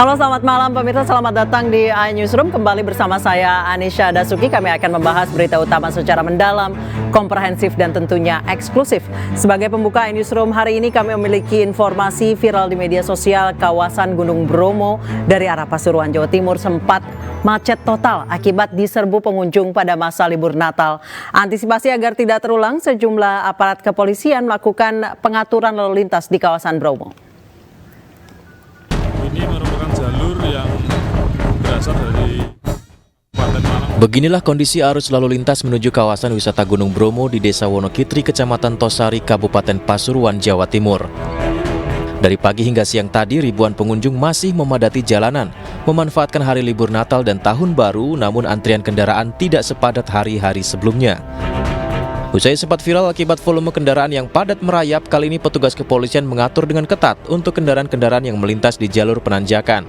Halo, selamat malam pemirsa, selamat datang di iNewsroom. Kembali bersama saya Anisha Dasuki. Kami akan membahas berita utama secara mendalam, komprehensif dan tentunya eksklusif. Sebagai pembuka iNewsroom hari ini kami memiliki informasi viral di media sosial. Kawasan Gunung Bromo dari arah Pasuruan, Jawa Timur sempat macet total akibat diserbu pengunjung pada masa libur Natal. Antisipasi agar tidak terulang, sejumlah aparat kepolisian melakukan pengaturan lalu lintas di kawasan Bromo. Ini merupakan jalur yang berasal dari Kabupaten Malang. Beginilah kondisi arus lalu lintas menuju kawasan wisata Gunung Bromo di Desa Wonokitri, Kecamatan Tosari, Kabupaten Pasuruan, Jawa Timur. Dari pagi hingga siang tadi, ribuan pengunjung masih memadati jalanan, memanfaatkan hari libur Natal dan Tahun Baru, namun antrian kendaraan tidak sepadat hari-hari sebelumnya. Usai sempat viral akibat volume kendaraan yang padat merayap, kali ini petugas kepolisian mengatur dengan ketat untuk kendaraan-kendaraan yang melintas di jalur penanjakan.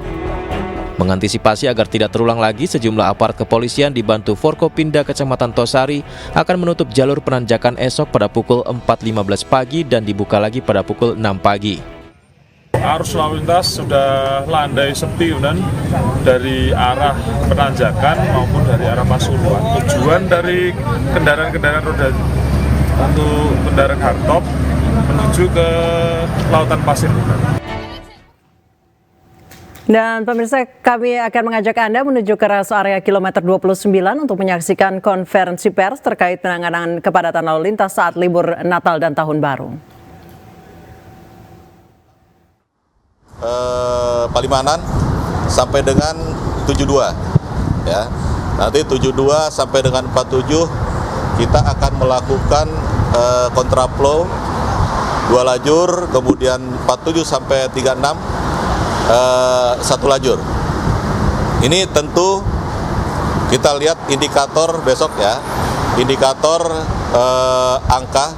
Mengantisipasi agar tidak terulang lagi, sejumlah aparat kepolisian dibantu Forkopimda Kecamatan Tosari akan menutup jalur penanjakan esok pada pukul 4.15 pagi dan dibuka lagi pada pukul 6 pagi. Arus lalu lintas sudah landai sepi dan dari arah penanjakan maupun dari arah Pasuruan. Tujuan dari kendaraan-kendaraan roda untuk kendaraan hardtop menuju ke Lautan Pasir. Dan pemirsa, kami akan mengajak Anda menuju ke rest area kilometer 29 untuk menyaksikan konferensi pers terkait penanganan kepadatan lalu lintas saat libur Natal dan Tahun Baru. Palimanan sampai dengan 72 ya. Nanti 72 sampai dengan 47 kita akan melakukan kontraflow 2 lajur, kemudian 47 sampai 36 1 lajur. Ini tentu kita lihat indikator besok ya. Indikator angka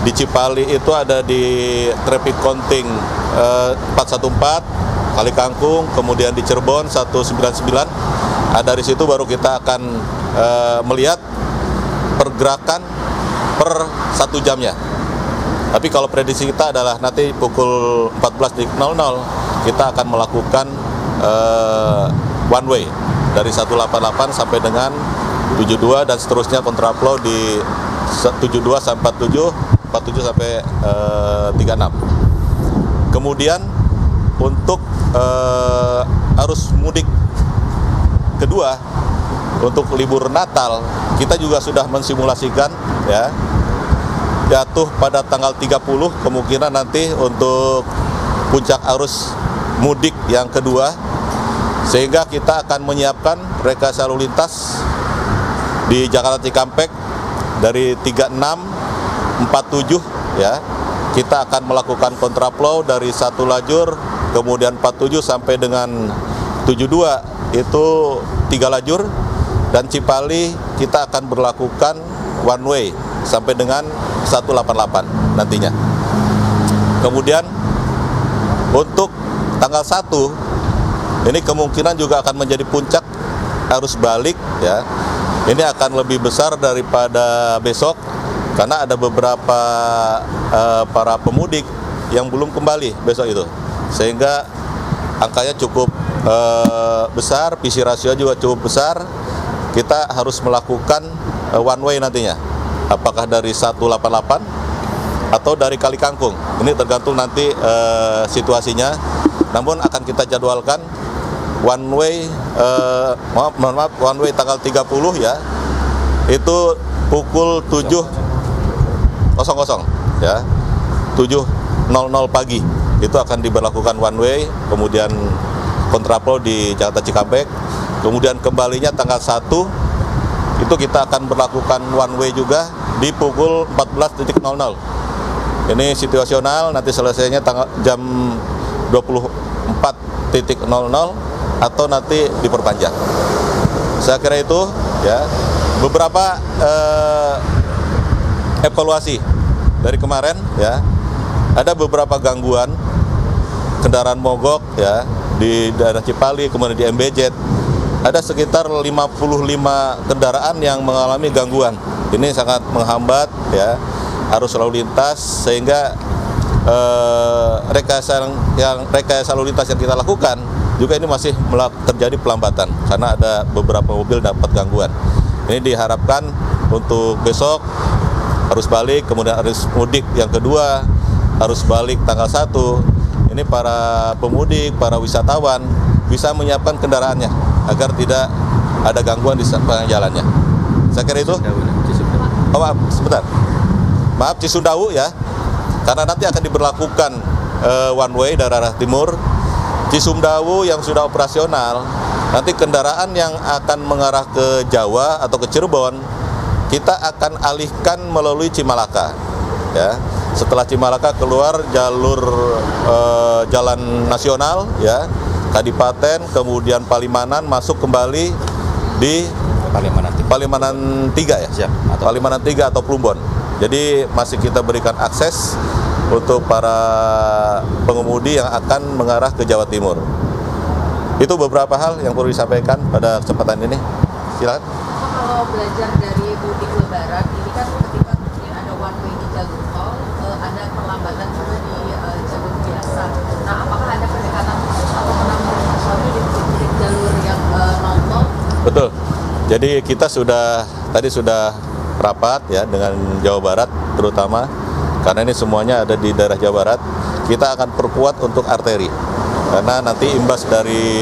di Cipali itu ada di traffic counting 414, Kali Kangkung, kemudian di Cirebon 199. Dari situ baru kita akan melihat pergerakan per 1 jamnya. Tapi kalau prediksi kita adalah nanti pukul 14.00 kita akan melakukan one way dari 188 sampai dengan 72 dan seterusnya kontraflow di 72 sampai 47 sampai 36. Kemudian untuk arus mudik kedua untuk libur Natal kita juga sudah mensimulasikan ya, jatuh pada tanggal 30 kemungkinan nanti untuk puncak arus mudik yang kedua, sehingga kita akan menyiapkan rekayasa lalu lintas di Jakarta Cikampek dari 36 47 ya. Kita akan melakukan kontraflow dari 1 lajur, kemudian 47 sampai dengan 72 itu 3 lajur, dan Cipali kita akan berlakukan one way sampai dengan 188 nantinya. Kemudian untuk tanggal 1 ini kemungkinan juga akan menjadi puncak arus balik ya. Ini akan lebih besar daripada besok karena ada beberapa para pemudik yang belum kembali besok itu, sehingga angkanya cukup besar, PC rasio juga cukup besar. Kita harus melakukan one way nantinya, apakah dari 188 atau dari Kali Kangkung. Ini tergantung nanti situasinya. Namun akan kita jadwalkan one way one way tanggal 30 ya. Itu pukul 7.00 ya. 7.00 pagi itu akan diberlakukan one way, kemudian kontraflow di Jakarta Cikampek. Kemudian kembalinya tanggal 1 itu kita akan berlakukan one way juga di pukul 14.00. Ini situasional, nanti selesainya jam 24.00 atau nanti diperpanjang. Saya kira itu ya. Beberapa evaluasi dari kemarin ya, ada beberapa gangguan kendaraan mogok ya di daerah Cipali, kemudian di MBZ. Ada sekitar 55 kendaraan yang mengalami gangguan. Ini sangat menghambat ya arus lalu lintas, sehingga rekayasa lalu lintas yang kita lakukan juga ini masih terjadi pelambatan karena ada beberapa mobil dapat gangguan. Ini diharapkan untuk besok arus balik, kemudian arus mudik yang kedua, arus balik tanggal 1, ini para pemudik, para wisatawan bisa menyiapkan kendaraannya agar tidak ada gangguan di sepanjang jalannya. Saya kira itu. Oh, maaf, sebentar. Maaf, Cisumdawu ya, karena nanti akan diberlakukan one way dari arah timur. Cisumdawu yang sudah operasional, nanti kendaraan yang akan mengarah ke Jawa atau ke Cirebon, kita akan alihkan melalui Cimalaka. Ya, setelah Cimalaka keluar jalur jalan nasional, ya, Kadipaten, kemudian Palimanan, masuk kembali di Palimanan 3 ya, Palimanan 3 atau Plumbon. Jadi masih kita berikan akses untuk para pengemudi yang akan mengarah ke Jawa Timur. Itu beberapa hal yang perlu disampaikan pada kesempatan ini. Silakan. Kalau belajar dari mudik Lebaran, ini kan ketika mungkin ada one way di jalur tol, ada perlambatan juga di jalur biasa. Nah, apakah ada pendekatan khusus atau penambahan sesuatu di jalur yang non tol? Betul. Jadi kita tadi sudah rapat ya dengan Jawa Barat terutama, karena ini semuanya ada di daerah Jawa Barat. Kita akan perkuat untuk arteri, karena nanti imbas dari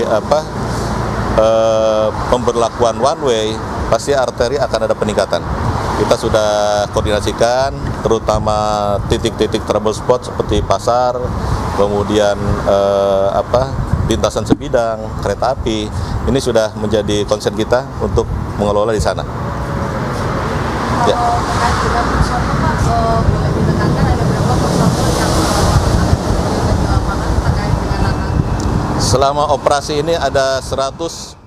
pemberlakuan one way, pasti arteri akan ada peningkatan. Kita sudah koordinasikan, terutama titik-titik trouble spot seperti pasar, kemudian lintasan sebidang, kereta api. Ini sudah menjadi concern kita untuk mengelola di sana. Kalau terkait dengan personil Pak, boleh ditekankan ada berapa personil yang di lapangan terkait dengan langkah? Selama operasi ini ada 120.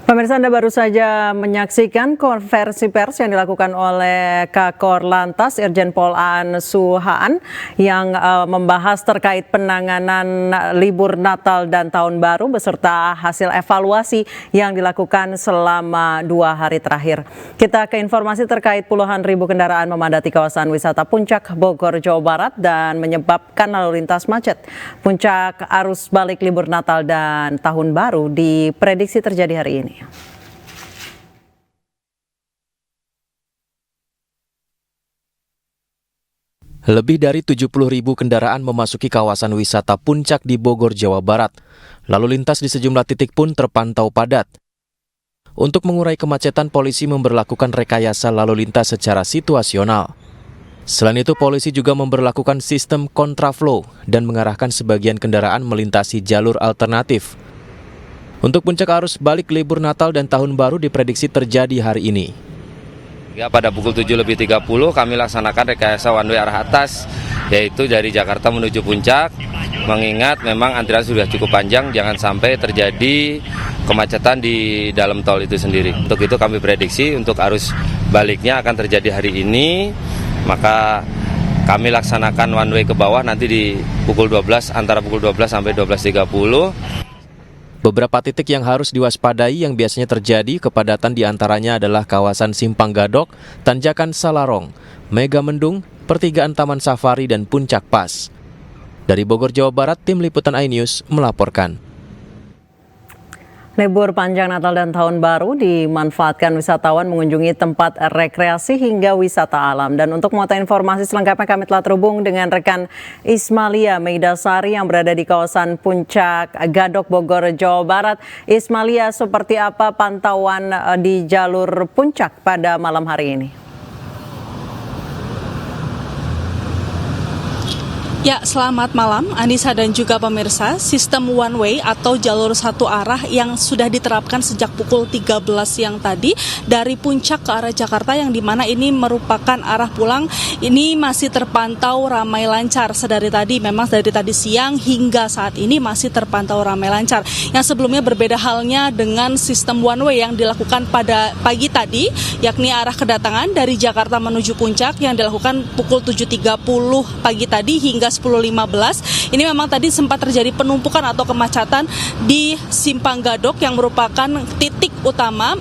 Pemirsa, Anda baru saja menyaksikan konversi pers yang dilakukan oleh Kakor Lantas Irjen Pol Aan Suhaan yang membahas terkait penanganan libur Natal dan Tahun Baru beserta hasil evaluasi yang dilakukan selama 2 hari terakhir. Kita ke informasi terkait puluhan ribu kendaraan memadati kawasan wisata Puncak Bogor, Jawa Barat dan menyebabkan lalu lintas macet. Puncak arus balik libur Natal dan Tahun Baru diprediksi terjadi hari ini. Lebih dari 70.000 kendaraan memasuki kawasan wisata Puncak di Bogor, Jawa Barat. Lalu lintas di sejumlah titik pun terpantau padat. Untuk mengurai kemacetan, polisi memberlakukan rekayasa lalu lintas secara situasional. Selain itu, polisi juga memberlakukan sistem kontraflow dan mengarahkan sebagian kendaraan melintasi jalur alternatif. Untuk puncak arus balik libur Natal dan Tahun Baru diprediksi terjadi hari ini. Ya, pada pukul 7.30 kami laksanakan rekayasa one way arah atas, yaitu dari Jakarta menuju Puncak. Mengingat memang antrian sudah cukup panjang, jangan sampai terjadi kemacetan di dalam tol itu sendiri. Untuk itu kami prediksi untuk arus baliknya akan terjadi hari ini, maka kami laksanakan one way ke bawah nanti di pukul 12, antara pukul 12 sampai 12.30. Beberapa titik yang harus diwaspadai yang biasanya terjadi kepadatan diantaranya adalah kawasan Simpang Gadok, Tanjakan Salarong, Megamendung, Pertigaan Taman Safari, dan Puncak Pas. Dari Bogor, Jawa Barat, Tim Liputan iNews melaporkan. Libur panjang Natal dan Tahun Baru dimanfaatkan wisatawan mengunjungi tempat rekreasi hingga wisata alam. Dan untuk mengetahui informasi selengkapnya kami telah terhubung dengan rekan Ismalia Meidasari yang berada di kawasan Puncak Gadok, Bogor, Jawa Barat. Ismalia, seperti apa pantauan di jalur Puncak pada malam hari ini? Ya, selamat malam Anissa dan juga pemirsa. Sistem one way atau jalur satu arah yang sudah diterapkan sejak pukul 13 siang tadi dari Puncak ke arah Jakarta, yang dimana ini merupakan arah pulang, ini masih terpantau ramai lancar. Dari tadi siang hingga saat ini masih terpantau ramai lancar. Yang sebelumnya berbeda halnya dengan sistem one way yang dilakukan pada pagi tadi, yakni arah kedatangan dari Jakarta menuju Puncak yang dilakukan pukul 7.30 pagi tadi hingga 10.15. Ini memang tadi sempat terjadi penumpukan atau kemacetan di Simpang Gadok yang merupakan titik utama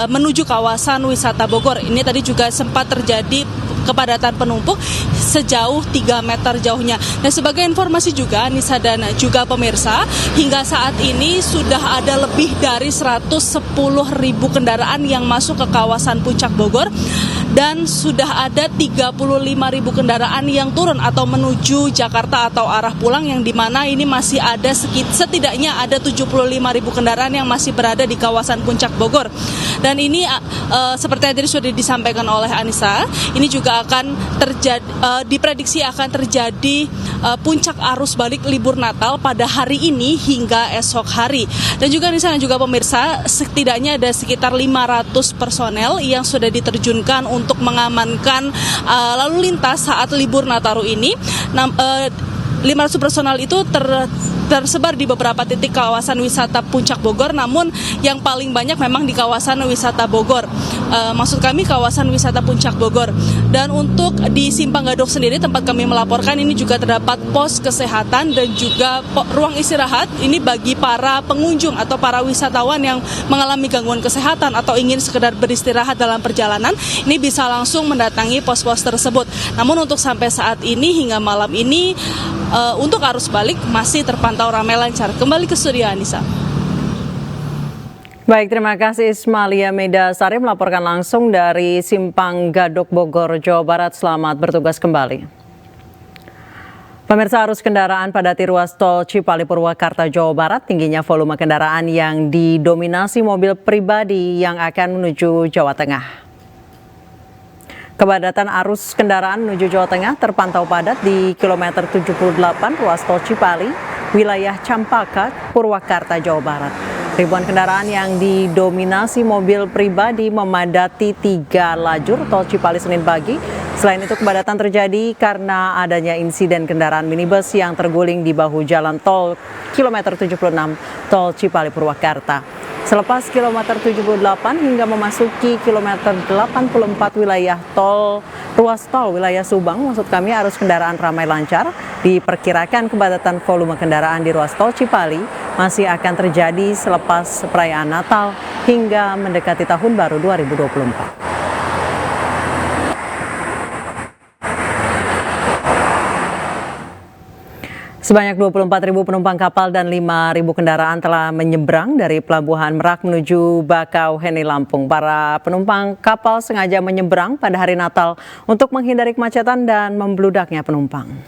menuju kawasan wisata Bogor. Ini tadi juga sempat terjadi kepadatan penumpuk sejauh 3 meter jauhnya. Dan sebagai informasi juga Anissa dan juga pemirsa, hingga saat ini sudah ada lebih dari 110.000 kendaraan yang masuk ke kawasan Puncak Bogor dan sudah ada 35.000 kendaraan yang turun atau menuju Jakarta atau arah pulang, yang dimana ini masih ada setidaknya ada 75.000 kendaraan yang masih berada di kawasan Puncak Bogor. Dan ini seperti yang tadi sudah disampaikan oleh Anissa, ini juga akan diprediksi akan terjadi puncak arus balik libur Natal pada hari ini hingga esok hari. Dan juga Anissa dan juga pemirsa, setidaknya ada sekitar 500 personel yang sudah diterjunkan untuk mengamankan lalu lintas saat libur Nataru ini. 500 personal itu tersebar di beberapa titik kawasan wisata Puncak Bogor, namun yang paling banyak memang di kawasan wisata Bogor. Maksud kami kawasan wisata Puncak Bogor. Dan untuk di Simpang Gadok sendiri tempat kami melaporkan, ini juga terdapat pos kesehatan dan juga ruang istirahat. Ini bagi para pengunjung atau para wisatawan yang mengalami gangguan kesehatan atau ingin sekedar beristirahat dalam perjalanan, ini bisa langsung mendatangi pos-pos tersebut. Namun untuk sampai saat ini hingga malam ini untuk arus balik masih terpantau ramai lancar. Kembali ke studio Anissa. Baik, terima kasih Ismalia Medasari melaporkan langsung dari Simpang Gadok Bogor, Jawa Barat. Selamat bertugas kembali. Pemirsa, arus kendaraan padati ruas tol Cipali Purwakarta, Jawa Barat. Tingginya volume kendaraan yang didominasi mobil pribadi yang akan menuju Jawa Tengah. Kepadatan arus kendaraan menuju Jawa Tengah terpantau padat di kilometer 78 ruas tol Cipali, wilayah Campaka, Purwakarta, Jawa Barat. Ribuan kendaraan yang didominasi mobil pribadi memadati 3 lajur tol Cipali Senin pagi. Selain itu, kepadatan terjadi karena adanya insiden kendaraan minibus yang terguling di bahu jalan tol kilometer 76 tol Cipali Purwakarta. Selepas kilometer 78 hingga memasuki kilometer 84 wilayah tol, ruas tol wilayah Subang, maksud kami arus kendaraan ramai lancar. Diperkirakan kepadatan volume kendaraan di ruas tol Cipali masih akan terjadi selepas perayaan Natal hingga mendekati Tahun Baru 2024. Sebanyak 24.000 penumpang kapal dan 5.000 kendaraan telah menyeberang dari Pelabuhan Merak menuju Bakauheni, Lampung. Para penumpang kapal sengaja menyeberang pada hari Natal untuk menghindari kemacetan dan membludaknya penumpang.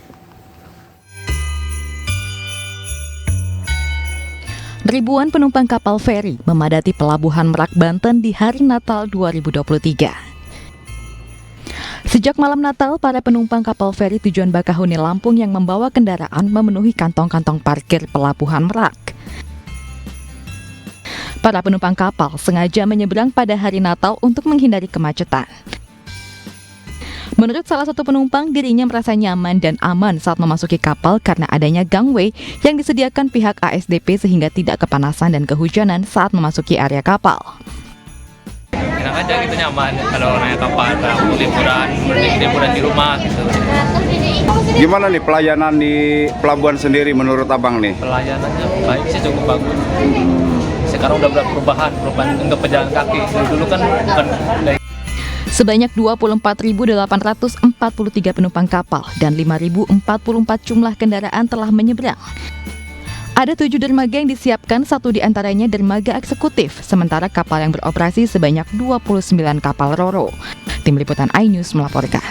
Ribuan penumpang kapal feri memadati Pelabuhan Merak, Banten di hari Natal 2023. Sejak malam Natal, para penumpang kapal feri tujuan Bakauheni, Lampung yang membawa kendaraan memenuhi kantong-kantong parkir Pelabuhan Merak. Para penumpang kapal sengaja menyeberang pada hari Natal untuk menghindari kemacetan. Menurut salah satu penumpang, dirinya merasa nyaman dan aman saat memasuki kapal karena adanya gangway yang disediakan pihak ASDP sehingga tidak kepanasan dan kehujanan saat memasuki area kapal. Enak aja gitu, nyaman kalau naik kapal, liburan di rumah gitu. Gimana nih pelayanan di pelabuhan sendiri menurut abang nih? Pelayanannya baik sih, cukup bagus. Sekarang udah perubahan untuk pejalan kaki. Dulu kan bukan. Sebanyak 24.843 penumpang kapal dan 5.044 jumlah kendaraan telah menyeberang. Ada 7 dermaga yang disiapkan, 1 diantaranya dermaga eksekutif, sementara kapal yang beroperasi sebanyak 29 kapal ro-ro. Tim Liputan iNews melaporkan.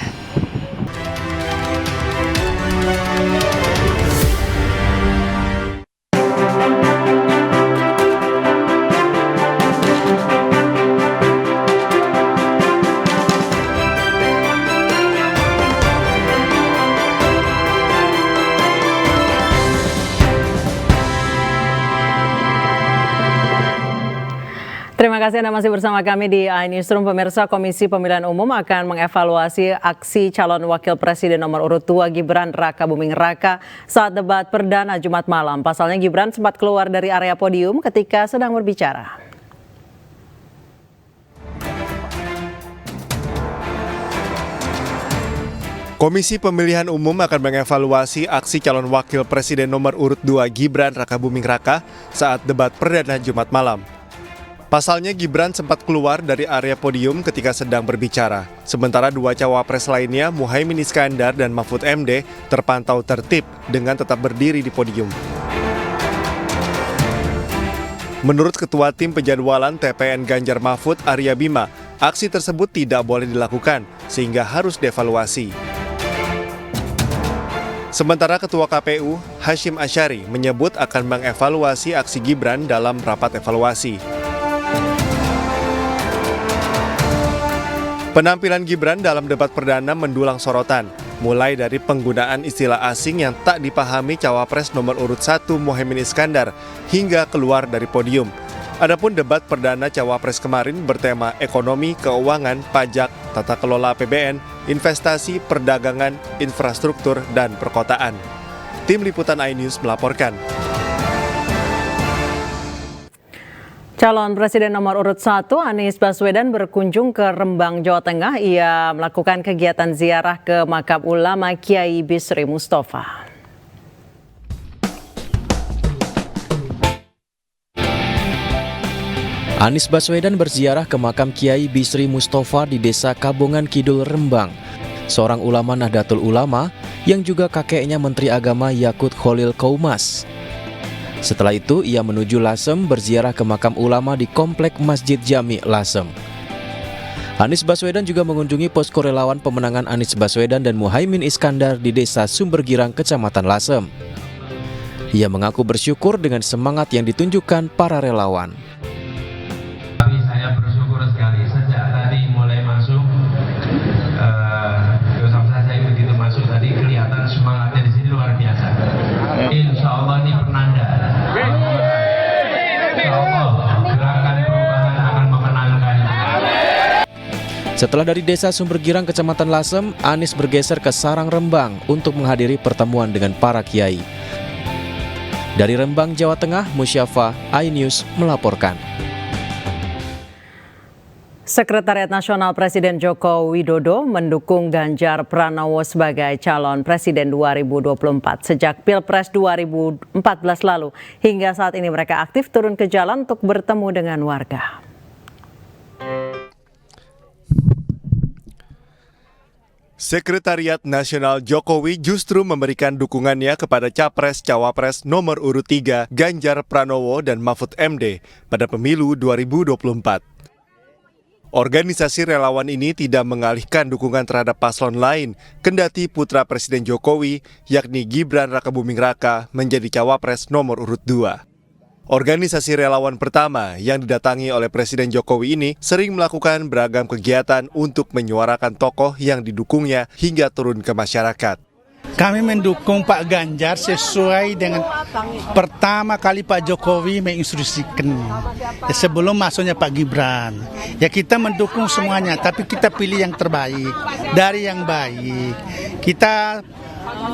Terima kasih Anda masih bersama kami di iNewsroom. Pemirsa, Komisi Pemilihan Umum akan mengevaluasi aksi calon Wakil Presiden nomor urut 2 Gibran Raka Buming Raka saat debat perdana Jumat malam. Pasalnya Gibran sempat keluar dari area podium ketika sedang berbicara. Komisi Pemilihan Umum akan mengevaluasi aksi calon Wakil Presiden nomor urut 2 Gibran Raka Buming Raka saat debat perdana Jumat malam. Pasalnya Gibran sempat keluar dari area podium ketika sedang berbicara. Sementara dua cawapres lainnya, Muhaimin Iskandar dan Mahfud MD, terpantau tertib dengan tetap berdiri di podium. Menurut Ketua Tim Penjadwalan TPN Ganjar Mahfud Arya Bima, aksi tersebut tidak boleh dilakukan sehingga harus dievaluasi. Sementara Ketua KPU Hashim Asyari menyebut akan mengevaluasi aksi Gibran dalam rapat evaluasi. Penampilan Gibran dalam debat perdana mendulang sorotan, mulai dari penggunaan istilah asing yang tak dipahami cawapres nomor urut 1 Muhaimin Iskandar hingga keluar dari podium. Adapun debat perdana cawapres kemarin bertema ekonomi, keuangan, pajak, tata kelola APBN, investasi, perdagangan, infrastruktur, dan perkotaan. Tim Liputan iNews melaporkan. Calon Presiden nomor urut 1 Anies Baswedan berkunjung ke Rembang, Jawa Tengah. Ia melakukan kegiatan ziarah ke makam ulama Kiai Bisri Mustafa. Anies Baswedan berziarah ke makam Kiai Bisri Mustafa di Desa Kabongan Kidul, Rembang. Seorang ulama Nahdlatul Ulama yang juga kakeknya Menteri Agama Yakut Kholil Koumas. Setelah itu, ia menuju Lasem berziarah ke makam ulama di Komplek Masjid Jami Lasem. Anies Baswedan juga mengunjungi posko relawan pemenangan Anies Baswedan dan Muhaimin Iskandar di Desa Sumbergirang, Kecamatan Lasem. Ia mengaku bersyukur dengan semangat yang ditunjukkan para relawan. Saya bersyukur sekali sejak tadi mulai masuk, saya begitu masuk tadi kelihatan semangatnya di sini luar biasa. Insya Allah ini penanda. Insya Allah gerakan perubahan akan memenangkan. Setelah dari Desa Sumbergirang, Kecamatan Lasem, Anies bergeser ke Sarang, Rembang untuk menghadiri pertemuan dengan para kiai. Dari Rembang, Jawa Tengah, Musyafa, iNews melaporkan. Sekretariat Nasional Presiden Joko Widodo mendukung Ganjar Pranowo sebagai calon presiden 2024. Sejak Pilpres 2014 lalu, hingga saat ini mereka aktif turun ke jalan untuk bertemu dengan warga. Sekretariat Nasional Jokowi justru memberikan dukungannya kepada Capres-Cawapres nomor urut 3 Ganjar Pranowo dan Mahfud MD pada pemilu 2024. Organisasi relawan ini tidak mengalihkan dukungan terhadap paslon lain, kendati putra Presiden Jokowi, yakni Gibran Rakabuming Raka, menjadi cawapres nomor urut 2. Organisasi relawan pertama yang didatangi oleh Presiden Jokowi ini sering melakukan beragam kegiatan untuk menyuarakan tokoh yang didukungnya hingga turun ke masyarakat. Kami mendukung Pak Ganjar sesuai dengan pertama kali Pak Jokowi menginstruksikan sebelum masuknya Pak Gibran. Ya kita mendukung semuanya, tapi kita pilih yang terbaik dari yang baik. Kita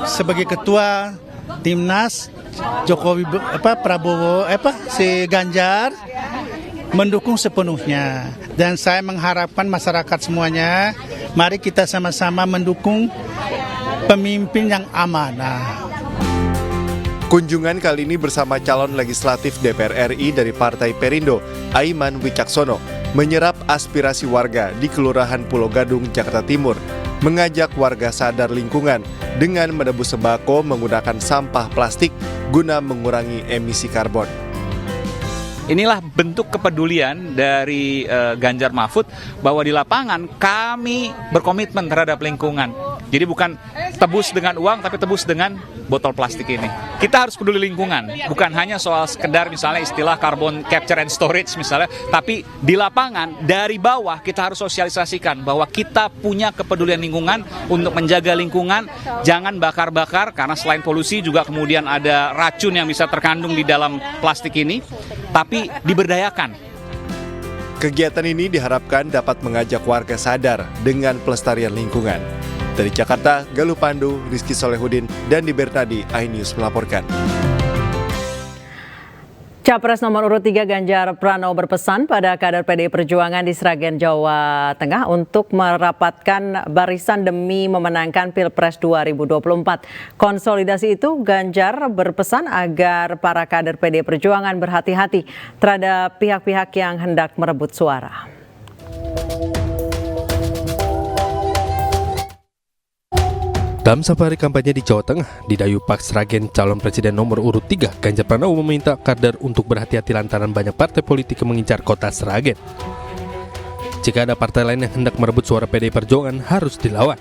sebagai ketua Timnas Jokowi Prabowo si Ganjar mendukung sepenuhnya, dan saya mengharapkan masyarakat semuanya mari kita sama-sama mendukung pemimpin yang amanah. Kunjungan kali ini bersama calon legislatif DPR RI dari Partai Perindo, Aiman Wicaksono, menyerap aspirasi warga di Kelurahan Pulau Gadung, Jakarta Timur, mengajak warga sadar lingkungan dengan menebus sembako menggunakan sampah plastik guna mengurangi emisi karbon. Inilah bentuk kepedulian dari Ganjar Mahfud bahwa di lapangan kami berkomitmen terhadap lingkungan. Jadi bukan tebus dengan uang, tapi tebus dengan botol plastik ini. Kita harus peduli lingkungan, bukan hanya soal sekedar misalnya istilah carbon capture and storage misalnya, tapi di lapangan dari bawah kita harus sosialisasikan bahwa kita punya kepedulian lingkungan untuk menjaga lingkungan, jangan bakar-bakar karena selain polusi juga kemudian ada racun yang bisa terkandung di dalam plastik ini, tapi diberdayakan. Kegiatan ini diharapkan dapat mengajak warga sadar dengan pelestarian lingkungan. Dari Jakarta, Galuh Pandu, Rizky Solehudin, dan di Bernadi, iNews melaporkan. Capres nomor urut 3 Ganjar Pranowo berpesan pada kader PDI Perjuangan di Sragen, Jawa Tengah untuk merapatkan barisan demi memenangkan Pilpres 2024. Konsolidasi itu Ganjar berpesan agar para kader PDI Perjuangan berhati-hati terhadap pihak-pihak yang hendak merebut suara. Dalam safari kampanye di Jawa Tengah, di Dayu Park Sragen, calon presiden nomor urut 3 Ganjar Pranowo meminta kader untuk berhati-hati lantaran banyak partai politik yang mengincar kota Sragen. Jika ada partai lain yang hendak merebut suara PDI Perjuangan, harus dilawan.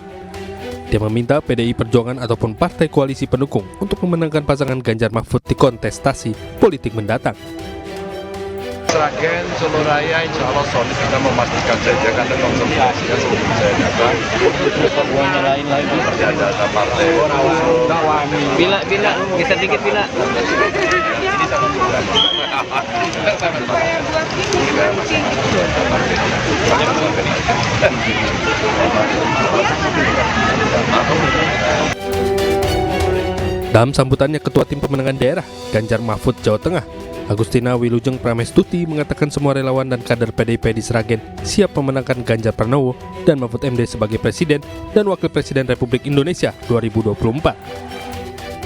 Dia meminta PDI Perjuangan ataupun partai koalisi pendukung untuk memenangkan pasangan Ganjar Mahfud di kontestasi politik mendatang. Sragen, Solo Raya, insya Allah solid, kita memastikan saja karena konsolidasinya sebelum saya datang. Semuanya lain-lain seperti ada partai. Bila geser dikit bila. Ini sama juga. Dalam sambutannya, Ketua Tim Pemenangan Daerah Ganjar Mahfud Jawa Tengah, Agustina Wilujeng Pramestuti, mengatakan semua relawan dan kader PDIP di Sragen siap memenangkan Ganjar Pranowo dan Mahfud MD sebagai Presiden dan Wakil Presiden Republik Indonesia 2024.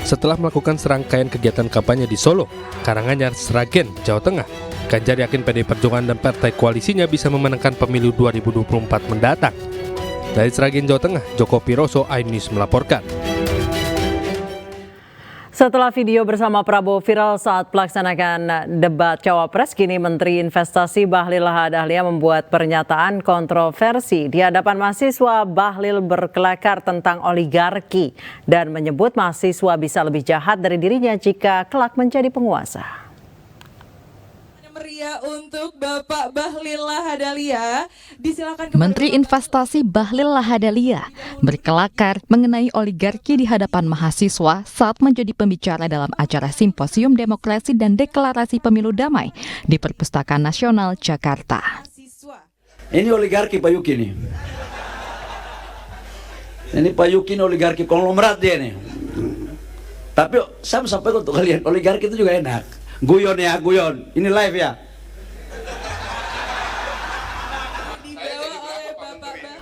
Setelah melakukan serangkaian kegiatan kampanye di Solo, Karanganyar, Sragen, Jawa Tengah, Ganjar yakin PDI Perjuangan dan partai koalisinya bisa memenangkan pemilu 2024 mendatang. Dari Sragen, Jawa Tengah, Joko Piroso, iNews melaporkan. Setelah video bersama Prabowo viral saat pelaksanakan debat Cawapres, kini Menteri Investasi Bahlil Lahadalia membuat pernyataan kontroversi. Di hadapan mahasiswa, Bahlil berkelakar tentang oligarki dan menyebut mahasiswa bisa lebih jahat dari dirinya jika kelak menjadi penguasa. Meriah untuk Bapak Bahlil Lahadalia. Disilakan. Menteri Investasi Bahlil Lahadalia berkelakar mengenai oligarki di hadapan mahasiswa saat menjadi pembicara dalam acara Simposium Demokrasi dan Deklarasi Pemilu Damai di Perpustakaan Nasional Jakarta. Ini oligarki Pak Yuki nih. Ini Pak Yuki ini oligarki konglomerat dia nih. Tapi saya sampaikan untuk kalian, oligarki itu juga enak. Guyon ya, guyon. Ini live ya.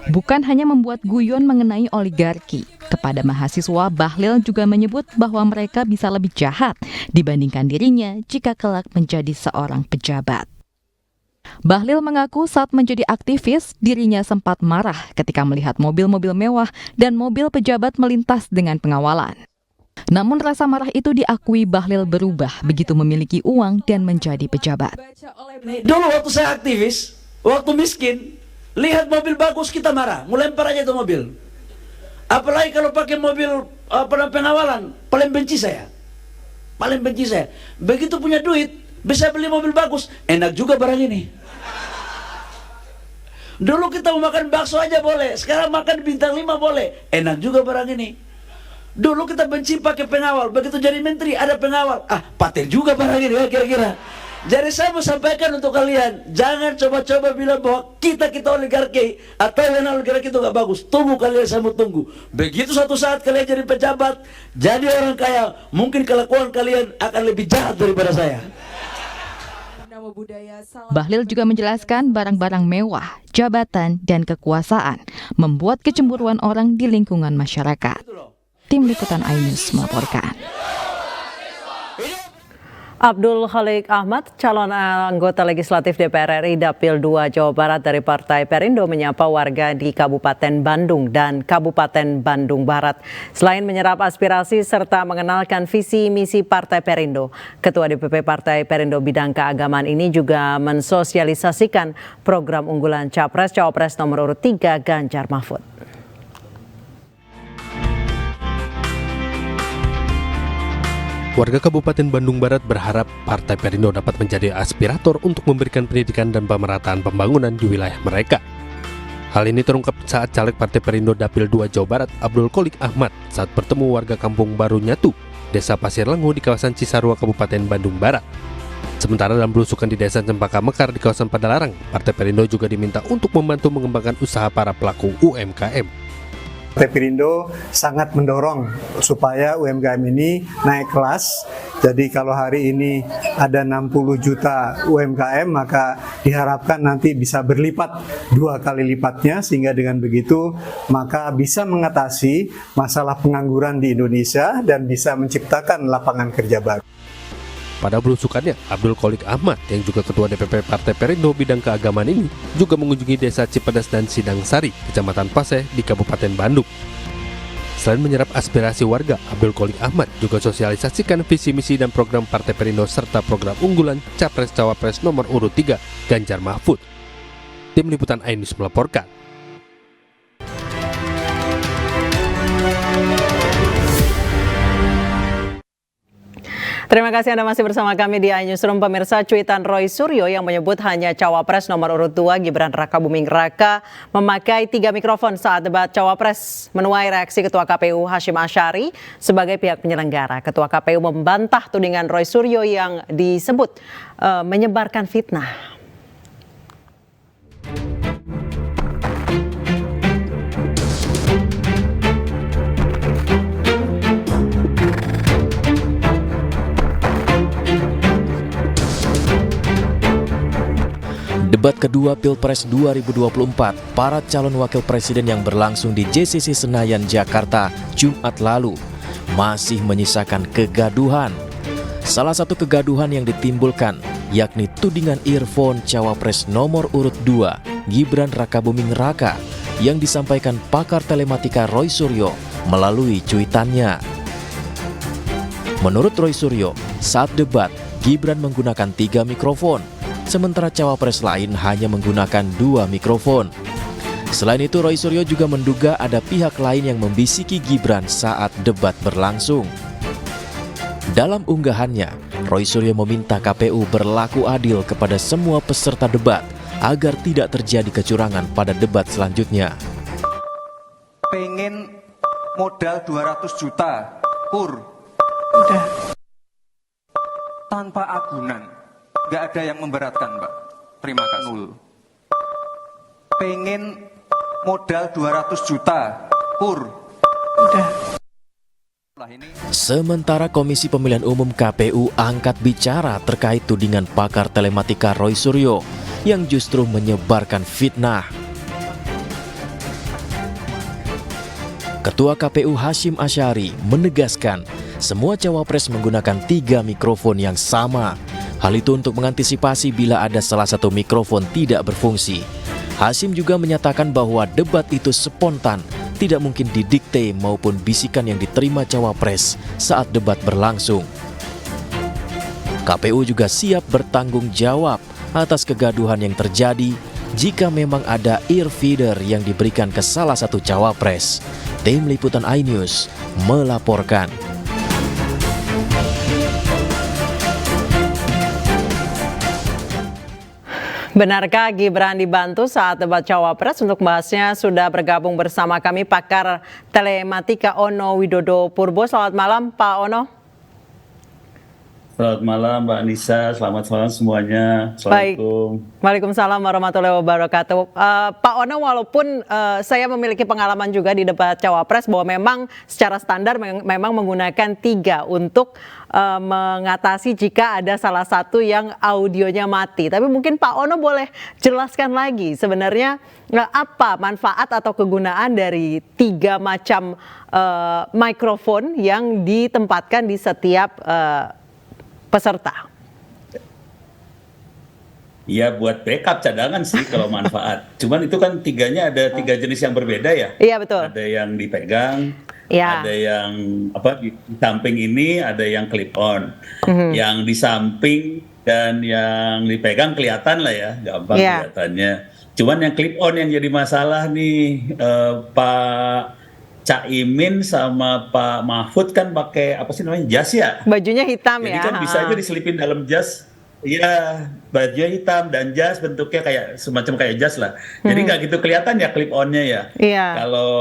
Bukan hanya membuat guyon mengenai oligarki. Kepada mahasiswa, Bahlil juga menyebut bahwa mereka bisa lebih jahat dibandingkan dirinya jika kelak menjadi seorang pejabat. Bahlil mengaku saat menjadi aktivis, dirinya sempat marah ketika melihat mobil-mobil mewah dan mobil pejabat melintas dengan pengawalan. Namun rasa marah itu diakui Bahlil berubah begitu memiliki uang dan menjadi pejabat. Dulu waktu saya aktivis, waktu miskin, lihat mobil bagus kita marah, mau lempar aja itu mobil. Apalagi kalau pakai mobil pengawalan, paling benci saya. Paling benci saya. Begitu punya duit, bisa beli mobil bagus, enak juga barang ini. Dulu kita mau makan bakso aja boleh, sekarang makan bintang 5 boleh, enak juga barang ini. Dulu kita benci pakai pengawal, begitu jadi menteri ada pengawal, paten juga barang ini kira-kira. Jadi saya mau sampaikan untuk kalian, jangan coba-coba bilang bahwa kita oligarki atau yang oligarki itu gak bagus. Tunggu kalian, saya mau tunggu. Begitu suatu saat kalian jadi pejabat, jadi orang kaya, mungkin kelakuan kalian akan lebih jahat daripada saya. Bahlil juga menjelaskan barang-barang mewah, jabatan, dan kekuasaan membuat kecemburuan orang di lingkungan masyarakat. Tim Liputan iNews melaporkan. Abdul Khalik Ahmad, calon anggota legislatif DPR RI Dapil 2 Jawa Barat dari Partai Perindo, menyapa warga di Kabupaten Bandung dan Kabupaten Bandung Barat. Selain menyerap aspirasi serta mengenalkan visi misi Partai Perindo, Ketua DPP Partai Perindo bidang keagamaan ini juga mensosialisasikan program unggulan Capres-Cawapres nomor urut 3 Ganjar Mahfud. Warga Kabupaten Bandung Barat berharap Partai Perindo dapat menjadi aspirator untuk memberikan pendidikan dan pemerataan pembangunan di wilayah mereka. Hal ini terungkap saat caleg Partai Perindo Dapil 2 Jawa Barat Abdul Khalik Ahmad saat bertemu warga Kampung Baru Nyatu, Desa Pasir Lengo di kawasan Cisarua, Kabupaten Bandung Barat. Sementara dalam belusukan di Desa Cempaka Mekar di kawasan Padalarang, Partai Perindo juga diminta untuk membantu mengembangkan usaha para pelaku UMKM. Partai Perindo sangat mendorong supaya UMKM ini naik kelas. Jadi kalau hari ini ada 60 juta UMKM, maka diharapkan nanti bisa berlipat 2 kali lipatnya, sehingga dengan begitu maka bisa mengatasi masalah pengangguran di Indonesia dan bisa menciptakan lapangan kerja baru. Pada belusukannya, Abdul Qolik Ahmad yang juga Ketua DPP Partai Perindo bidang keagamaan ini juga mengunjungi Desa Cipedas dan Sidang Sari, Kecamatan Paseh di Kabupaten Bandung. Selain menyerap aspirasi warga, Abdul Qolik Ahmad juga sosialisasikan visi misi dan program Partai Perindo serta program unggulan Capres-Cawapres nomor urut 3 Ganjar Mahfud. Tim Liputan iNews melaporkan. Terima kasih Anda masih bersama kami di iNewsroom. Pemirsa, cuitan Roy Suryo yang menyebut hanya Cawapres nomor urut 2 Gibran Rakabuming Raka memakai 3 mikrofon saat debat Cawapres menuai reaksi Ketua KPU Hashim Asyari sebagai pihak penyelenggara. Ketua KPU membantah tudingan Roy Suryo yang disebut menyebarkan fitnah. Debat kedua Pilpres 2024, para calon wakil presiden yang berlangsung di JCC Senayan, Jakarta, Jumat lalu, masih menyisakan kegaduhan. Salah satu kegaduhan yang ditimbulkan, yakni tudingan earphone Cawapres nomor urut 2, Gibran Rakabuming Raka, yang disampaikan pakar telematika Roy Suryo melalui cuitannya. Menurut Roy Suryo, saat debat, Gibran menggunakan 3 mikrofon, sementara Cawapres lain hanya menggunakan 2 mikrofon. Selain itu, Roy Suryo juga menduga ada pihak lain yang membisiki Gibran saat debat berlangsung. Dalam unggahannya, Roy Suryo meminta KPU berlaku adil kepada semua peserta debat agar tidak terjadi kecurangan pada debat selanjutnya. Pengen modal 200 juta, udah tanpa agunan. Nggak ada yang memberatkan, Mbak. Terima kasih. Pengen modal 200 juta, udah. Sementara Komisi Pemilihan Umum KPU angkat bicara terkait tudingan pakar telematika Roy Suryo yang justru menyebarkan fitnah. Ketua KPU Hashim Asyari menegaskan semua cawapres menggunakan 3 mikrofon yang sama. Hal itu untuk mengantisipasi bila ada salah satu mikrofon tidak berfungsi. Hashim juga menyatakan bahwa debat itu spontan, tidak mungkin didikte maupun bisikan yang diterima cawapres saat debat berlangsung. KPU juga siap bertanggung jawab atas kegaduhan yang terjadi jika memang ada earfeeder yang diberikan ke salah satu cawapres. Tim Liputan iNews melaporkan. Benarkah Gibran dibantu saat debat Cawapres? Untuk membahasnya sudah bergabung bersama kami pakar telematika Ono Widodo Purbo. Selamat malam Pak Ono. Selamat malam Mbak Anissa, selamat malam semuanya. Assalamualaikum. Waalaikumsalam warahmatullahi wabarakatuh. Pak Ono, walaupun saya memiliki pengalaman juga di debat Cawapres bahwa memang secara standar memang menggunakan 3 untuk mengatasi jika ada salah satu yang audionya mati. Tapi mungkin Pak Ono boleh jelaskan lagi sebenarnya apa manfaat atau kegunaan dari 3 macam mikrofon yang ditempatkan di setiap peserta. Ya buat backup cadangan sih kalau manfaat. Cuman itu kan 3-nya ada 3 jenis yang berbeda ya. Iya betul. Ada yang dipegang, ya. Ada yang di samping ini, ada yang clip on. Yang di samping dan yang dipegang kelihatan lah ya, gampang kelihatannya. Cuman yang clip on yang jadi masalah nih, Pak Caimin sama Pak Mahfud kan pakai apa sih namanya, jas ya? Bajunya hitam. Jadi ya. Jadi kan bisa aja diselipin dalam jas. Iya, bajunya hitam dan jas bentuknya kayak semacam kayak jas lah. Jadi nggak gitu kelihatan ya clip onnya ya. Iya. Kalau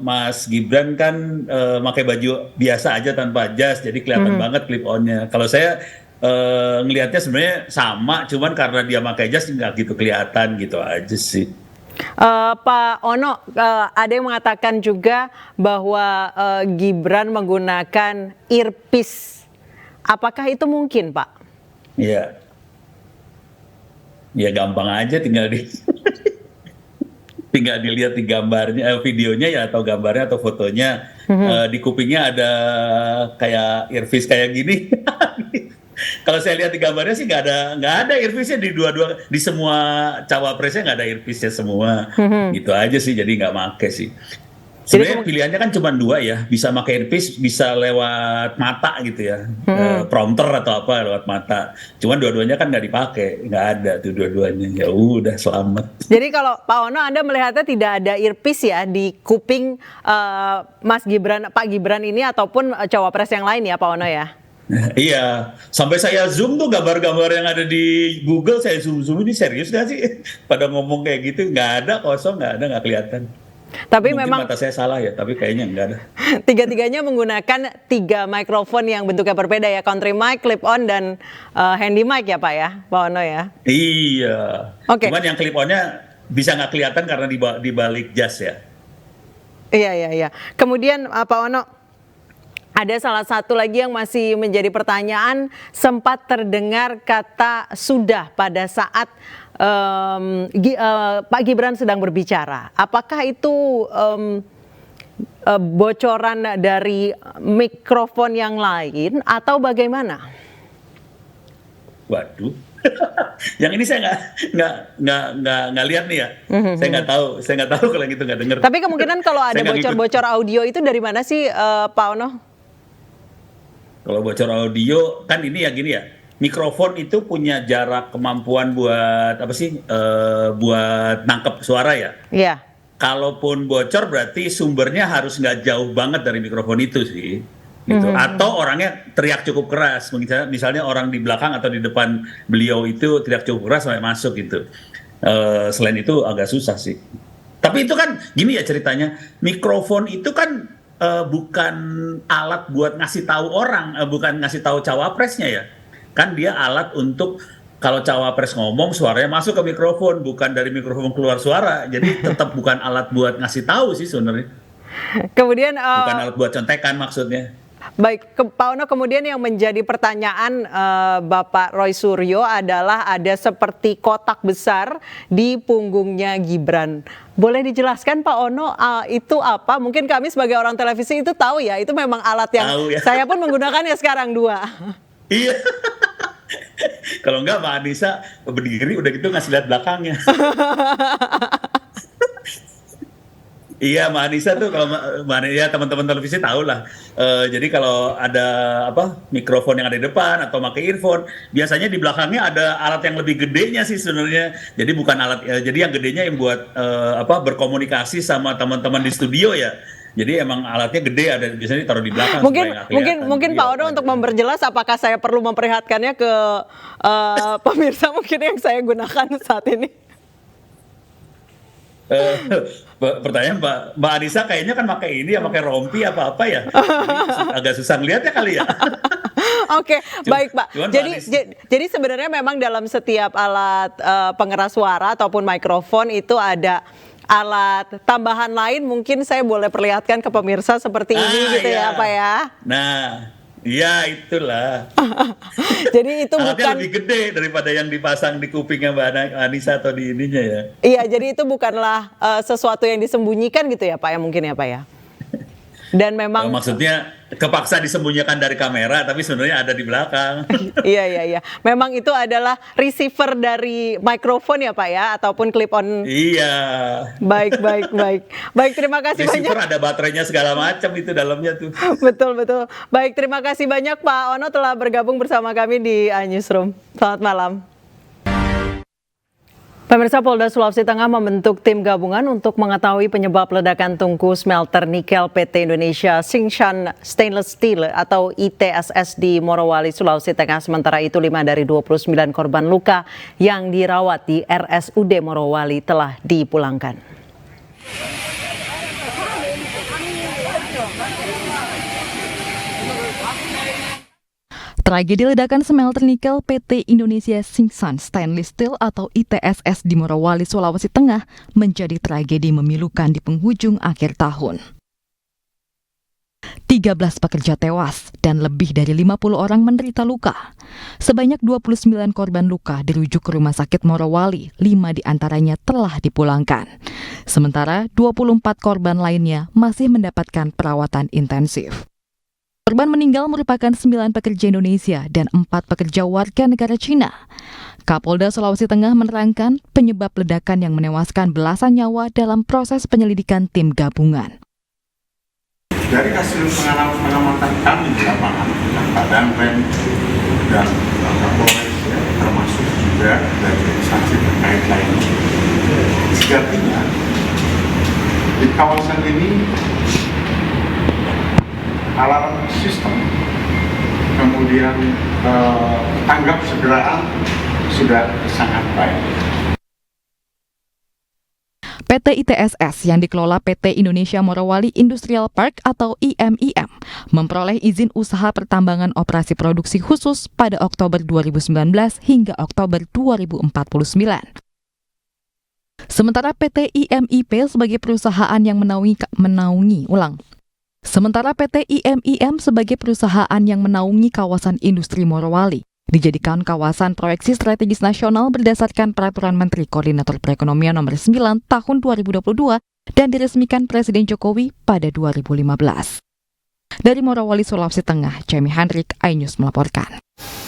Mas Gibran kan pakai baju biasa aja tanpa jas, jadi kelihatan banget clip onnya. Kalau saya ngelihatnya sebenarnya sama, cuman karena dia pakai jas nggak gitu kelihatan gitu aja sih. Pak Ono, ada yang mengatakan juga bahwa Gibran menggunakan earpiece. Apakah itu mungkin, Pak? Iya. Ya gampang aja tinggal tinggal dilihat di gambarnya, videonya ya, atau gambarnya atau fotonya. Di kupingnya ada kayak earpiece kayak gini. Kalau saya lihat di gambarnya sih nggak ada earpiece-nya di semua cawapresnya, nggak ada earpiece-nya semua. Gitu aja sih, jadi nggak make sih. Sebenarnya pilihannya kan cuma 2 ya, bisa pakai earpiece, bisa lewat mata gitu ya, prompter atau apa lewat mata. Cuman dua-duanya kan nggak dipakai, nggak ada tuh dua-duanya. Ya udah, selamat. Jadi kalau Pak Ono, Anda melihatnya tidak ada earpiece ya di kuping Pak Gibran ini ataupun cawapres yang lain ya, Pak Ono ya? Iya, sampai saya zoom tuh gambar-gambar yang ada di Google, saya zoom ini serius nggak sih? Pada ngomong kayak gitu, nggak ada, kosong, nggak kelihatan. Tapi Mungkin memang mata saya salah ya, tapi kayaknya nggak ada. tiga-tiganya menggunakan 3 mikrofon yang bentuknya berbeda ya, country mic, clip on, dan handy mic ya Pak ya, Pak Ono ya? Iya. Oke. Cuman yang clip onnya bisa nggak kelihatan karena di balik jas ya. Iya. Kemudian Pak Ono, ada salah satu lagi yang masih menjadi pertanyaan, sempat terdengar kata sudah pada saat Pak Gibran sedang berbicara. Apakah itu bocoran dari mikrofon yang lain atau bagaimana? Waduh, yang ini saya nggak lihat nih ya. Saya nggak tahu kalau gitu, nggak dengar. Tapi kemungkinan kalau ada bocor-bocor audio itu dari mana sih, Pak Ono? Kalau bocor audio kan ini ya gini ya, mikrofon itu punya jarak kemampuan buat apa sih? Buat nangkep suara ya. Iya. Kalaupun bocor berarti sumbernya harus nggak jauh banget dari mikrofon itu sih. Gitu. Atau orangnya teriak cukup keras, misalnya orang di belakang atau di depan beliau itu teriak cukup keras sampai masuk gitu. Selain itu agak susah sih. Tapi itu kan gini ya ceritanya, mikrofon itu kan bukan alat buat ngasih tahu orang, bukan ngasih tahu cawapresnya ya. Kan dia alat untuk kalau cawapres ngomong suaranya masuk ke mikrofon, bukan dari mikrofon keluar suara. Jadi tetap bukan alat buat ngasih tahu sih sebenarnya. Kemudian bukan alat buat contekan maksudnya. Baik, Pak Ono, kemudian yang menjadi pertanyaan Bapak Roy Suryo adalah ada seperti kotak besar di punggungnya Gibran. Boleh dijelaskan Pak Ono itu apa? Mungkin kami sebagai orang televisi itu tahu ya, itu memang alat yang ya. Saya pun menggunakannya sekarang 2. Iya. Kalau enggak Mbak Anissa berdiri udah gitu ngasih lihat belakangnya. Iya, Mbak Anissa tuh kalau ya teman-teman televisi tahu lah. Jadi kalau ada mikrofon yang ada di depan atau pakai earphone, biasanya di belakangnya ada alat yang lebih gedenya sih sebenarnya. Jadi bukan alat, jadi yang gedenya yang buat berkomunikasi sama teman-teman di studio ya. Jadi emang alatnya gede, ada biasanya taruh di belakang. Mungkin Pak Ono untuk memperjelas apakah saya perlu memperlihatkannya ke pemirsa mungkin yang saya gunakan saat ini. Pertanyaan Mbak Anissa kayaknya kan pakai ini ya, pakai rompi apa ya. Jadi agak susah ngeliatnya kali ya. Oke, baik Pak. Jadi sebenarnya memang dalam setiap alat pengeras suara ataupun mikrofon itu ada alat tambahan lain, mungkin saya boleh perlihatkan ke pemirsa seperti ini gitu ya Pak ya. Nah, iya itulah. Jadi itu alatnya bukan lebih gede daripada yang dipasang di kupingnya Mbak Anissa atau di ininya ya. Iya, jadi itu bukanlah sesuatu yang disembunyikan gitu ya Pak ya, mungkin ya Pak ya. Dan memang maksudnya kepaksa disembunyikan dari kamera tapi sebenarnya ada di belakang. Iya. Memang itu adalah receiver dari mikrofon ya Pak ya, ataupun clip on. Iya. Baik, terima kasih banyak. Receiver ada baterainya segala macam itu dalamnya tuh. Betul. Baik, terima kasih banyak Pak Ono telah bergabung bersama kami di iNewsroom. Selamat malam. Pemirsa, Polda Sulawesi Tengah membentuk tim gabungan untuk mengetahui penyebab ledakan tungku smelter nikel PT Indonesia Tsingshan Stainless Steel atau ITSS di Morowali, Sulawesi Tengah. Sementara itu 5 dari 29 korban luka yang dirawat di RSUD Morowali telah dipulangkan. Tragedi ledakan smelter nikel PT Indonesia Singsan Stainless Steel atau ITSS di Morowali, Sulawesi Tengah menjadi tragedi memilukan di penghujung akhir tahun. 13 pekerja tewas dan lebih dari 50 orang menderita luka. Sebanyak 29 korban luka dirujuk ke Rumah Sakit Morowali, 5 diantaranya telah dipulangkan. Sementara 24 korban lainnya masih mendapatkan perawatan intensif. Korban meninggal merupakan 9 pekerja Indonesia dan 4 pekerja warga negara Cina. Kapolda Sulawesi Tengah menerangkan penyebab ledakan yang menewaskan belasan nyawa dalam proses penyelidikan tim gabungan. Dari hasil pengamatan kami di lapangan, dan Pak Danrem dan Kapolres, termasuk juga dari instansi terkait lainnya, sejatinya di kawasan ini alarm sistem, kemudian tanggap segeraan sudah sangat baik. PT ITSS yang dikelola PT Indonesia Morowali Industrial Park atau IMIM memperoleh izin usaha pertambangan operasi produksi khusus pada Oktober 2019 hingga Oktober 2049. Sementara PT IMIP sebagai perusahaan yang menaungi kawasan industri Morowali dijadikan kawasan proyeksi strategis nasional berdasarkan Peraturan Menteri Koordinator Perekonomian Nomor 9 Tahun 2022 dan diresmikan Presiden Jokowi pada 2015. Dari Morowali, Sulawesi Tengah, Jamie Hendrik, iNews melaporkan.